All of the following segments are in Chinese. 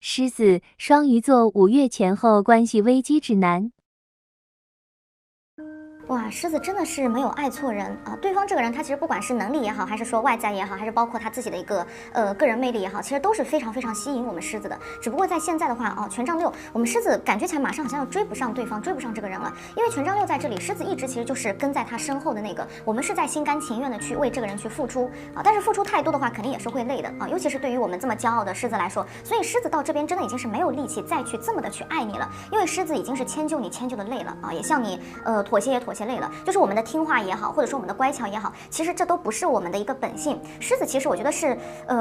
狮子、双鱼座5月前后关系危机指南。哇，狮子真的是没有爱错人啊！对方这个人，他其实不管是能力也好，还是说外在也好，还是包括他自己的一个个人魅力也好，其实都是非常非常吸引我们狮子的。只不过在现在的话啊，权杖6，我们狮子感觉起来马上好像要追不上对方，追不上这个人了。因为权杖6在这里，狮子一直其实就是跟在他身后的那个，我们是在心甘情愿的去为这个人去付出啊，但是付出太多的话，肯定也是会累的啊，尤其是对于我们这么骄傲的狮子来说，所以狮子到这边真的已经是没有力气再去这么的去爱你了，因为狮子已经是迁就你迁就的累了啊，也向你妥协也妥协累了，就是我们的听话也好，或者说我们的乖巧也好，其实这都不是我们的一个本性。狮子其实我觉得是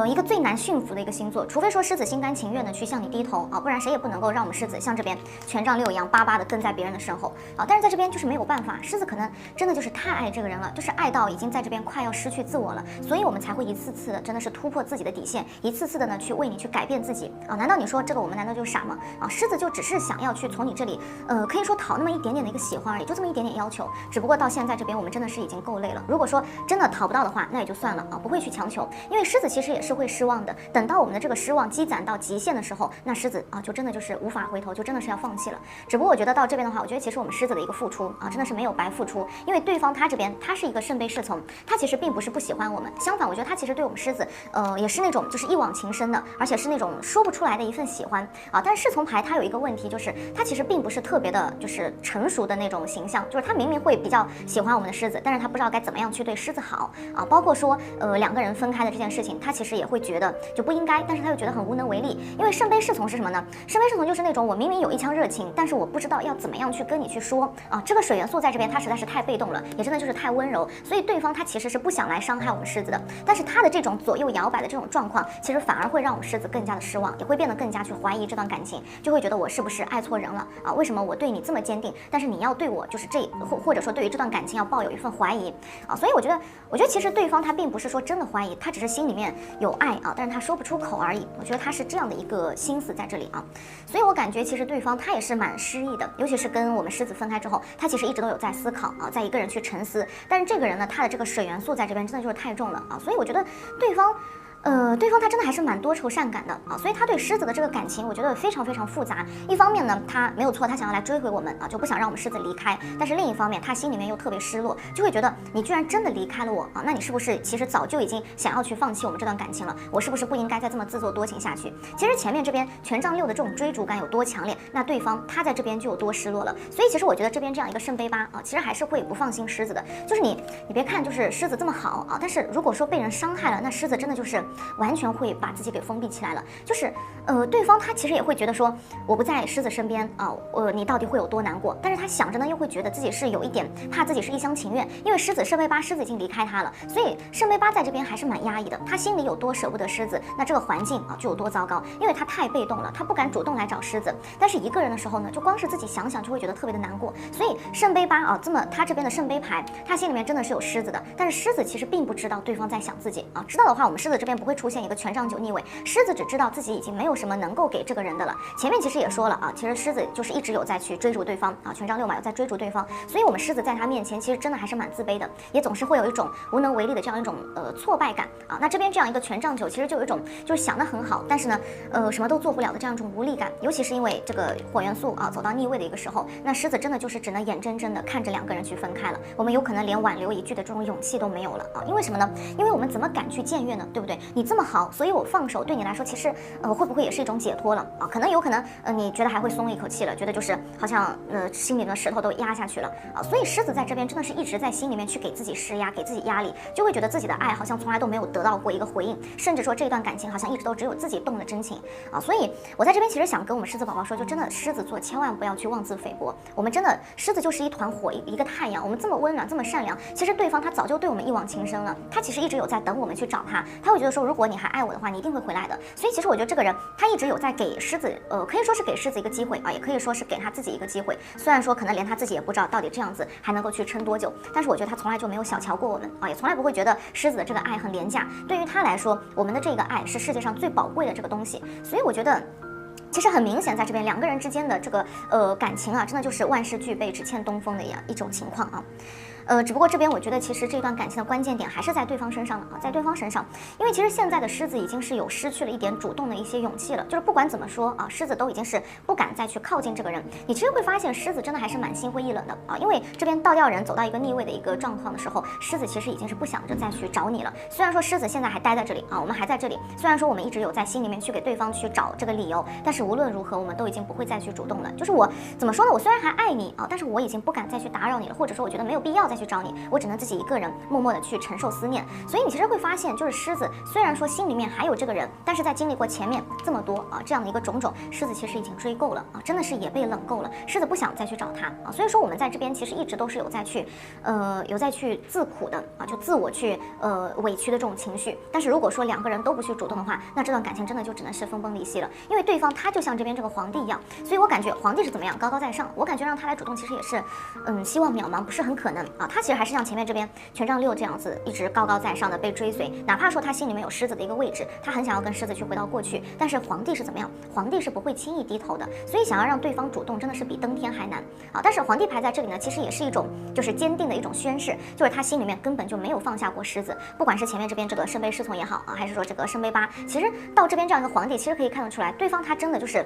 一个最难驯服的一个星座，除非说狮子心甘情愿的去向你低头啊，不然谁也不能够让我们狮子像这边权杖6一样巴巴的跟在别人的身后啊。但是在这边就是没有办法，狮子可能真的就是太爱这个人了，就是爱到已经在这边快要失去自我了，所以我们才会一次次的真的是突破自己的底线，一次次的呢去为你去改变自己啊。难道你说这个我们难道就傻吗？啊，狮子就只是想要去从你这里可以说讨那么一点点的一个喜欢而已，就这么一点点要求，只不过到现在这边我们真的是已经够累了。如果说真的讨不到的话，那也就算了啊，不会去强求，因为狮子其实也是会失望的。等到我们的这个失望积攒到极限的时候，那狮子啊就真的就是无法回头，就真的是要放弃了。只不过我觉得到这边的话，我觉得其实我们狮子的一个付出啊，真的是没有白付出，因为对方他这边他是一个圣杯侍从，他其实并不是不喜欢我们，相反，我觉得他其实对我们狮子也是那种就是一往情深的，而且是那种说不出来的一份喜欢啊。但是侍从牌它有一个问题，就是它其实并不是特别的就是成熟的那种形象，就是他明明会比较喜欢我们的狮子，但是他不知道该怎么样去对狮子好啊。包括说两个人分开的这件事情，他其实也会觉得就不应该，但是他又觉得很无能为力。因为圣杯侍从是什么呢？圣杯侍从就是那种我明明有一腔热情，但是我不知道要怎么样去跟你去说啊。这个水元素在这边他实在是太被动了，也真的就是太温柔，所以对方他其实是不想来伤害我们狮子的，但是他的这种左右摇摆的这种状况，其实反而会让我们狮子更加的失望，也会变得更加去怀疑这段感情，就会觉得我是不是爱错人了啊？为什么我对你这么坚定，但是你要对我就是或者说对于这段感情要抱有一份怀疑啊？所以我觉得其实对方他并不是说真的怀疑，他只是心里面有爱啊，但是他说不出口而已。我觉得他是这样的一个心思在这里啊，所以我感觉其实对方他也是蛮失意的，尤其是跟我们狮子分开之后，他其实一直都有在思考啊，在一个人去沉思。但是这个人呢，他的这个水元素在这边真的就是太重了啊，所以我觉得对方他真的还是蛮多愁善感的啊，所以他对狮子的这个感情，我觉得非常非常复杂。一方面呢，他没有错，他想要来追回我们啊，就不想让我们狮子离开。但是另一方面，他心里面又特别失落，就会觉得你居然真的离开了我啊，那你是不是其实早就已经想要去放弃我们这段感情了？我是不是不应该再这么自作多情下去？其实前面这边权杖6的这种追逐感有多强烈，那对方他在这边就有多失落了。所以其实我觉得这边这样一个圣杯8啊，其实还是会不放心狮子的。就是你别看就是狮子这么好啊，但是如果说被人伤害了，那狮子真的就是完全会把自己给封闭起来了。就是对方他其实也会觉得说我不在狮子身边啊，你到底会有多难过？但是他想着呢，又会觉得自己是有一点怕自己是一厢情愿，因为狮子圣杯8，狮子已经离开他了，所以圣杯8在这边还是蛮压抑的。他心里有多舍不得狮子，那这个环境啊就有多糟糕，因为他太被动了，他不敢主动来找狮子。但是一个人的时候呢，就光是自己想想就会觉得特别的难过。所以圣杯8啊，他这边的圣杯牌，他心里面真的是有狮子的，但是狮子其实并不知道对方在想自己啊。知道的话，我们狮子这边不会出现一个权杖9逆位，狮子只知道自己已经没有什么能够给这个人的了。前面其实也说了啊，其实狮子就是一直有在去追逐对方啊，权杖6嘛有在追逐对方，所以我们狮子在他面前其实真的还是蛮自卑的，也总是会有一种无能为力的这样一种挫败感啊。那这边这样一个权杖9，其实就有一种就是想得很好，但是呢什么都做不了的这样一种无力感，尤其是因为这个火元素啊走到逆位的一个时候，那狮子真的就是只能眼睁睁的看着两个人去分开了，我们有可能连挽留一句的这种勇气都没有了啊。因为什么呢？因为我们怎么敢去僭越呢？对不对？你这么好，所以我放手对你来说其实会不会也是一种解脱了啊？可能有可能你觉得还会松一口气了，觉得就是好像心里的石头都压下去了啊。所以狮子在这边真的是一直在心里面去给自己施压，给自己压力，就会觉得自己的爱好像从来都没有得到过一个回应，甚至说这段感情好像一直都只有自己动了真情啊。所以我在这边其实想跟我们狮子宝宝说，就真的狮子座千万不要去妄自菲薄，我们真的狮子就是一团火，一个太阳，我们这么温暖这么善良，其实对方他早就对我们一往情深了，他其实一直有在等我们去找他，他会觉得说如果你还爱我的话，你一定会回来的。所以其实我觉得这个人他一直有在给狮子可以说是给狮子一个机会啊，也可以说是给他自己一个机会，虽然说可能连他自己也不知道到底这样子还能够去撑多久，但是我觉得他从来就没有小瞧过我们啊，也从来不会觉得狮子的这个爱很廉价，对于他来说我们的这个爱是世界上最宝贵的这个东西。所以我觉得其实很明显，在这边两个人之间的这个感情啊，真的就是万事俱备，只欠东风的一种情况啊。只不过这边我觉得其实这段感情的关键点还是在对方身上了啊，在对方身上，因为其实现在的狮子已经是有失去了一点主动的一些勇气了，就是不管怎么说啊，狮子都已经是不敢再去靠近这个人。你其实会发现狮子真的还是蛮心灰意冷的啊，因为这边倒吊人走到一个逆位的一个状况的时候，狮子其实已经是不想着再去找你了。虽然说狮子现在还待在这里啊，我们还在这里，虽然说我们一直有在心里面去给对方去找这个理由，但是无论如何我们都已经不会再去主动了。就是我怎么说呢？我虽然还爱你啊，但是我已经不敢再去打扰你了，或者说我觉得没有必要再去找你，我只能自己一个人默默的去承受思念。所以你其实会发现，就是狮子虽然说心里面还有这个人，但是在经历过前面这么多啊这样的一个种种，狮子其实已经追够了啊，真的是也被冷够了。狮子不想再去找他啊，所以说我们在这边其实一直都是有在去自苦的啊，就自我去委屈的这种情绪。但是如果说两个人都不去主动的话，那这段感情真的就只能是分崩离析了，因为对方他就像这边这个皇帝一样，所以我感觉皇帝是怎么样高高在上，我感觉让他来主动其实也是希望渺茫，不是很可能啊。他其实还是像前面这边权杖6这样子一直高高在上的被追随，哪怕说他心里面有狮子的一个位置，他很想要跟狮子去回到过去，但是皇帝是怎么样？皇帝是不会轻易低头的，所以想要让对方主动真的是比登天还难啊。但是皇帝牌在这里呢，其实也是一种就是坚定的一种宣誓，就是他心里面根本就没有放下过狮子，不管是前面这边这个圣杯侍从也好啊，还是说这个圣杯8，其实到这边这样一个皇帝，其实可以看得出来，对方他真的就是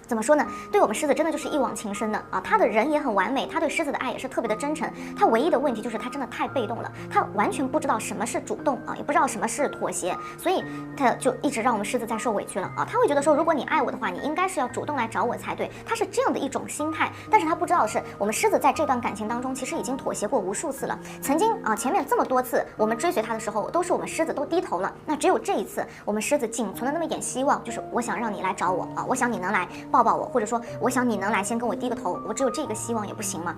怎么说呢？对我们狮子真的就是一往情深的啊，他的人也很完美，他对狮子的爱也是特别的真诚。他唯一的问题就是他真的太被动了，他完全不知道什么是主动啊，也不知道什么是妥协，所以他就一直让我们狮子在受委屈了啊。他会觉得说，如果你爱我的话，你应该是要主动来找我才对，他是这样的一种心态。但是他不知道的是，我们狮子在这段感情当中其实已经妥协过无数次了。曾经啊，前面这么多次我们追随他的时候，都是我们狮子都低头了。那只有这一次，我们狮子仅存的那么一点希望，就是我想让你来找我啊，我想你能来抱抱我，或者说我想你能来先跟我低个头，我只有这个希望也不行吗？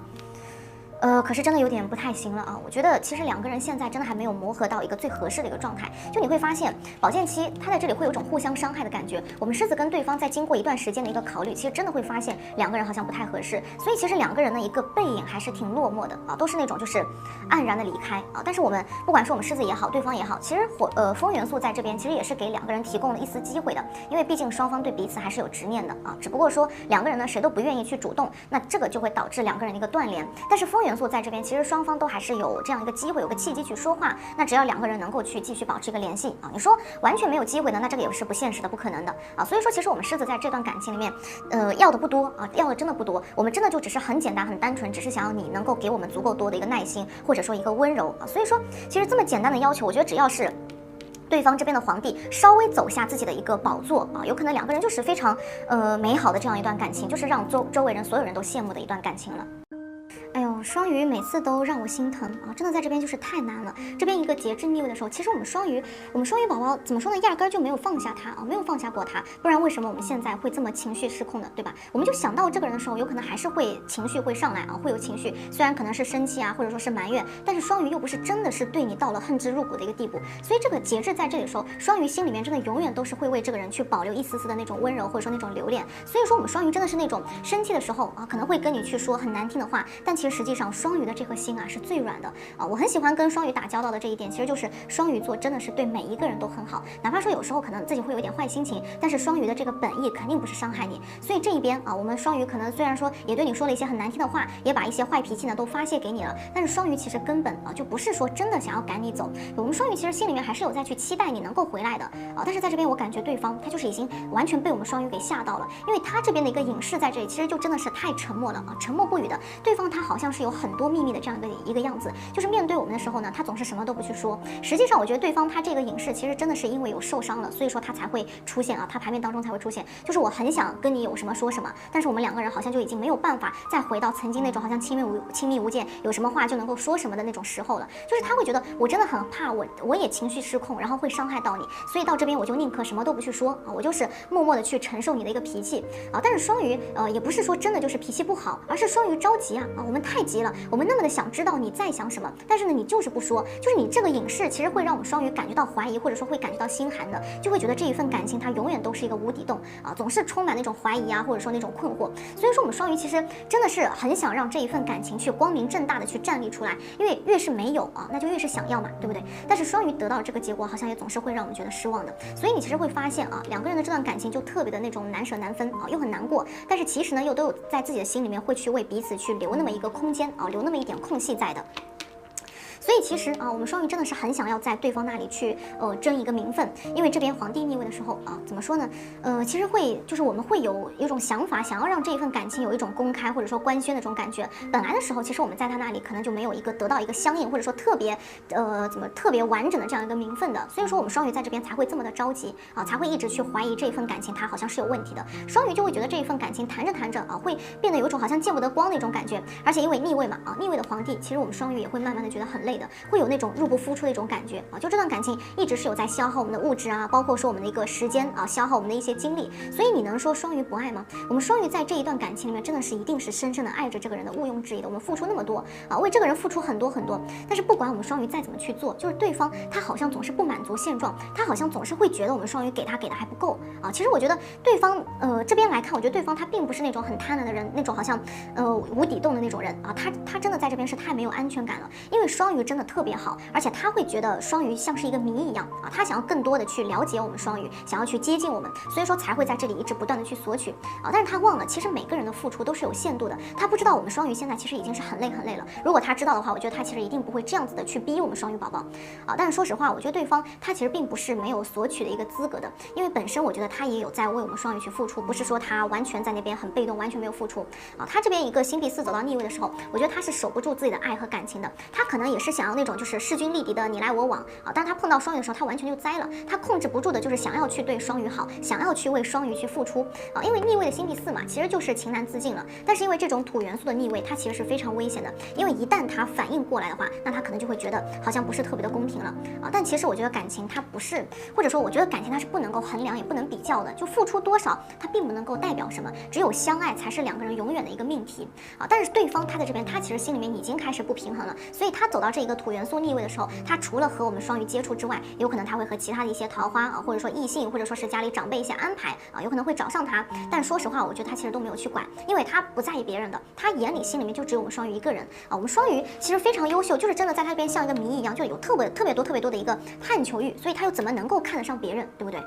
可是真的有点不太行了啊！我觉得其实两个人现在真的还没有磨合到一个最合适的一个状态。就你会发现，宝剑七他在这里会有一种互相伤害的感觉。我们狮子跟对方在经过一段时间的一个考虑，其实真的会发现两个人好像不太合适。所以其实两个人的一个背影还是挺落寞的啊，都是那种就是黯然的离开啊。但是我们不管是我们狮子也好，对方也好，其实风元素在这边其实也是给两个人提供了一丝机会的，因为毕竟双方对彼此还是有执念的啊。只不过说两个人呢谁都不愿意去主动，那这个就会导致两个人的一个断联。但是风元素在这边其实双方都还是有这样一个机会，有个契机去说话。那只要两个人能够去继续保持一个联系啊，你说完全没有机会呢，那这个也是不现实的，不可能的啊。所以说，其实我们狮子在这段感情里面，要的不多啊，要的真的不多。我们真的就只是很简单、很单纯，只是想要你能够给我们足够多的一个耐心，或者说一个温柔啊。所以说，其实这么简单的要求，我觉得只要是对方这边的皇帝稍微走下自己的一个宝座啊，有可能两个人就是非常美好的这样一段感情，就是让周围人所有人都羡慕的一段感情了。哎呦，双鱼每次都让我心疼啊！真的在这边就是太难了。这边一个节制逆位的时候，其实我们双鱼宝宝怎么说呢？压根儿就没有放下他啊，没有放下过他。不然为什么我们现在会这么情绪失控呢？对吧？我们就想到这个人的时候，有可能还是会情绪会上来啊，会有情绪。虽然可能是生气啊，或者说是埋怨，但是双鱼又不是真的是对你到了恨之入骨的一个地步。所以这个节制在这里的时候，双鱼心里面真的永远都是会为这个人去保留一丝丝的那种温柔，或者说那种留恋。所以说我们双鱼真的是那种生气的时候啊，可能会跟你去说很难听的话，但其实实际上双鱼的这颗心啊是最软的啊。我很喜欢跟双鱼打交道的这一点，其实就是双鱼座真的是对每一个人都很好，哪怕说有时候可能自己会有点坏心情，但是双鱼的这个本意肯定不是伤害你。所以这一边啊，我们双鱼可能虽然说也对你说了一些很难听的话，也把一些坏脾气呢都发泄给你了，但是双鱼其实根本啊就不是说真的想要赶你走。我们双鱼其实心里面还是有在去期待你能够回来的啊。但是在这边我感觉对方他就是已经完全被我们双鱼给吓到了，因为他这边的一个隐士在这里其实就真的是太沉默了啊，沉默不语的。对方他好像是有很多秘密的这样一个样子，就是面对我们的时候呢，他总是什么都不去说。实际上我觉得对方他这个隐士其实真的是因为有受伤了，所以说他才会出现啊，他牌面当中才会出现，就是我很想跟你有什么说什么，但是我们两个人好像就已经没有办法再回到曾经那种好像亲密无间，有什么话就能够说什么的那种时候了。就是他会觉得我真的很怕我也情绪失控，然后会伤害到你，所以到这边我就宁可什么都不去说啊，我就是默默的去承受你的一个脾气啊。但是双鱼也不是说真的就是脾气不好，而是双鱼着急啊，我们太急了，我们那么的想知道你在想什么，但是呢你就是不说，就是你这个隐士其实会让我们双鱼感觉到怀疑，或者说会感觉到心寒的，就会觉得这一份感情它永远都是一个无底洞啊，总是充满那种怀疑啊，或者说那种困惑。所以说我们双鱼其实真的是很想让这一份感情去光明正大的去站立出来，因为越是没有啊，那就越是想要嘛，对不对？但是双鱼得到这个结果好像也总是会让我们觉得失望的，所以你其实会发现啊，两个人的这段感情就特别的那种难舍难分啊，又很难过，但是其实呢又都有在自己的心里面会去为彼此去留那么一个空间啊，留那么一点空隙在的。所以其实啊，我们双鱼真的是很想要在对方那里去争一个名分，因为这边皇帝逆位的时候啊，怎么说呢？其实就是我们会有一种想法，想要让这一份感情有一种公开或者说官宣的这种感觉。本来的时候，其实我们在他那里可能就没有得到一个相应或者说特别特别完整的这样一个名分的。所以说我们双鱼在这边才会这么的着急啊，才会一直去怀疑这一份感情它好像是有问题的。双鱼就会觉得这一份感情谈着谈着啊，会变得有一种好像见不得光的一种感觉。而且因为逆位嘛啊，逆位的皇帝，其实我们双鱼也会慢慢的觉得很累的，会有那种入不敷出的一种感觉啊。就这段感情一直是有在消耗我们的物质啊，包括说我们的一个时间啊，消耗我们的一些精力。所以你能说双鱼不爱吗？我们双鱼在这一段感情里面真的是一定是深深的爱着这个人的，毋庸置疑的。我们付出那么多啊，为这个人付出很多很多，但是不管我们双鱼再怎么去做，就是对方他好像总是不满足现状，他好像总是会觉得我们双鱼给的还不够啊。其实我觉得对方这边来看，我觉得对方他并不是那种很贪婪的人，那种好像无底洞的那种人啊。他真的在这边是太没有安全感了，因为双鱼真的特别好，而且他会觉得双鱼像是一个谜一样啊，他想要更多的去了解我们双鱼，想要去接近我们，所以说才会在这里一直不断的去索取啊。但是他忘了，其实每个人的付出都是有限度的，他不知道我们双鱼现在其实已经是很累了。如果他知道的话，我觉得他其实一定不会这样子的去逼我们双鱼宝宝啊。但是说实话，我觉得对方他其实并不是没有索取的一个资格的，因为本身我觉得他也有在为我们双鱼去付出，不是说他完全在那边很被动，完全没有付出啊。他这边一个星币4走到逆位的时候，我觉得他是守不住自己的爱和感情的，他可能也是想要那种就是势均力敌的你来我往啊，但他碰到双鱼的时候，他完全就栽了，他控制不住的就是想要去对双鱼好，想要去为双鱼去付出啊。因为逆位的星币4嘛，其实就是情难自禁了，但是因为这种土元素的逆位，它其实是非常危险的，因为一旦他反应过来的话，那他可能就会觉得好像不是特别的公平了啊。但其实我觉得感情它不是，或者说我觉得感情它是不能够衡量也不能比较的，就付出多少它并不能够代表什么，只有相爱才是两个人永远的一个命题啊。但是对方他在这边，他其实心里面已经开始不平衡了，所以他走到这一个土元素逆位的时候，他除了和我们双鱼接触之外，有可能他会和其他的一些桃花啊，或者说异性，或者说是家里长辈一些安排啊，有可能会找上他。但说实话，我觉得他其实都没有去管，因为他不在意别人的，他眼里心里面就只有我们双鱼一个人啊。我们双鱼其实非常优秀，就是真的在他这边像一个谜一样，就有特别多的一个探求欲，所以他又怎么能够看得上别人，对不对？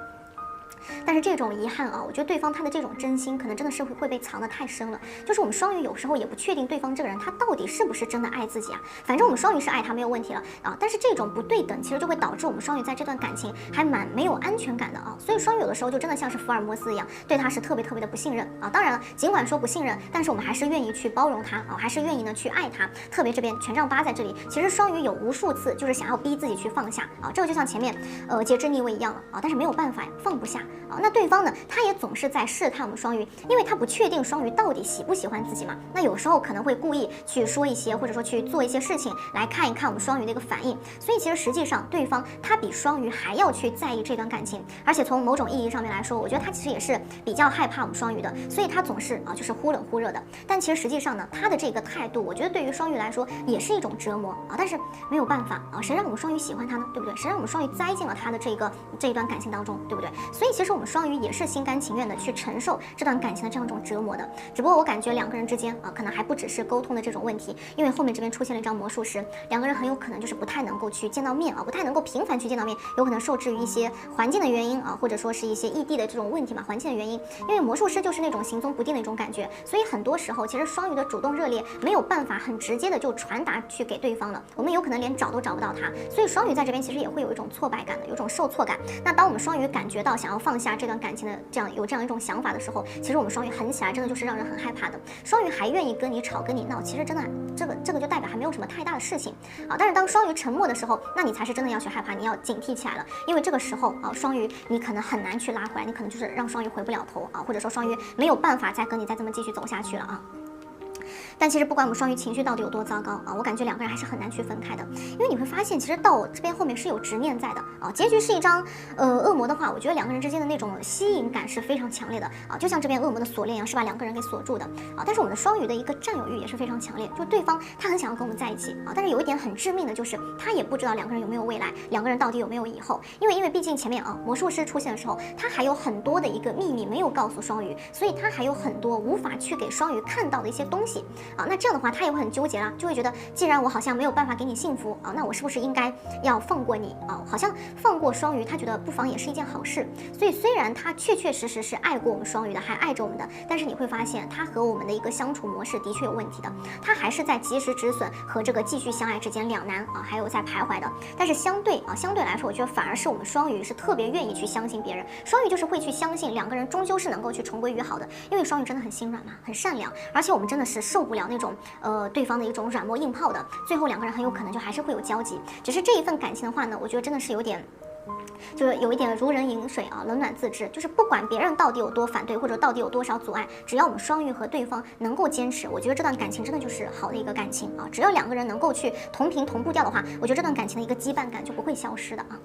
但是这种遗憾啊，我觉得对方他的这种真心可能真的是会被藏得太深了。就是我们双鱼有时候也不确定对方这个人他到底是不是真的爱自己啊。反正我们双鱼是爱他没有问题了啊，但是这种不对等其实就会导致我们双鱼在这段感情还蛮没有安全感的啊。所以双鱼有的时候就真的像是福尔摩斯一样，对他是特别的不信任啊。当然了，尽管说不信任，但是我们还是愿意去包容他啊，还是愿意呢去爱他。特别这边权杖8在这里，其实双鱼有无数次就是想要逼自己去放下啊，这个就像前面节制逆位一样了啊，但是没有办法呀，放不下啊。那对方呢，他也总是在试探我们双鱼，因为他不确定双鱼到底喜不喜欢自己嘛。那有时候可能会故意去说一些，或者说去做一些事情来看一看我们双鱼的一个反应。所以其实实际上对方他比双鱼还要去在意这段感情，而且从某种意义上面来说，我觉得他其实也是比较害怕我们双鱼的，所以他总是就是忽冷忽热的。但其实实际上呢，他的这个态度，我觉得对于双鱼来说也是一种折磨啊。但是没有办法啊，谁让我们双鱼喜欢他呢？对不对？谁让我们双鱼栽进了他的这一段感情当中，对不对？所以其实我们双鱼也是心甘情愿的去承受这段感情的这样一种折磨的。只不过我感觉两个人之间啊，可能还不只是沟通的这种问题，因为后面这边出现了一张魔术师，两个人很有可能就是不太能够去见到面啊，不太能够频繁去见到面，有可能受制于一些环境的原因啊，或者说是一些异地的这种问题嘛，环境的原因。因为魔术师就是那种行踪不定的一种感觉，所以很多时候其实双鱼的主动热烈没有办法很直接的就传达去给对方了，我们有可能连找都找不到他，所以双鱼在这边其实也会有一种挫败感的，有一种受挫感。那当我们双鱼感觉到想要放下这段感情的这样一种想法的时候，其实我们双鱼狠起来真的就是让人很害怕的。双鱼还愿意跟你吵跟你闹，其实真的这个就代表还没有什么太大的事情啊。但是当双鱼沉默的时候，那你才是真的要去害怕，你要警惕起来了，因为这个时候啊，双鱼你可能很难去拉回来，你可能就是让双鱼回不了头啊，或者说双鱼没有办法再跟你再这么继续走下去了啊。但其实不管我们双鱼情绪到底有多糟糕啊，我感觉两个人还是很难去分开的，因为你会发现其实到这边后面是有执念在的啊。结局是一张恶魔的话，我觉得两个人之间的那种吸引感是非常强烈的啊，就像这边恶魔的锁链一样，是把两个人给锁住的啊。但是我们的双鱼的一个占有欲也是非常强烈，就对方他很想要跟我们在一起啊，但是有一点很致命的就是他也不知道两个人有没有未来，两个人到底有没有以后，因为毕竟前面啊魔术师出现的时候，他还有很多的一个秘密没有告诉双鱼，所以他还有很多无法去给双鱼看到的一些东西系啊。那这样的话，他也会很纠结啦，就会觉得，既然我好像没有办法给你幸福啊，那我是不是应该要放过你啊？好像放过双鱼，他觉得不妨也是一件好事。所以虽然他确确实实是爱过我们双鱼的，还爱着我们的，但是你会发现，他和我们的一个相处模式的确有问题的，他还是在及时止损和这个继续相爱之间两难啊，还有在徘徊的。但是相对来说，我觉得反而是我们双鱼是特别愿意去相信别人，双鱼就是会去相信两个人终究是能够去重归于好的，因为双鱼真的很心软嘛，很善良，而且我们真的是受不了那种对方的一种软磨硬泡的，最后两个人很有可能就还是会有交集。只是这一份感情的话呢，我觉得真的是就是有一点如人饮水啊，冷暖自知。就是不管别人到底有多反对，或者到底有多少阻碍，只要我们双鱼和对方能够坚持，我觉得这段感情真的就是好的一个感情啊。只要两个人能够去同频同步调的话，我觉得这段感情的一个羁绊感就不会消失的啊。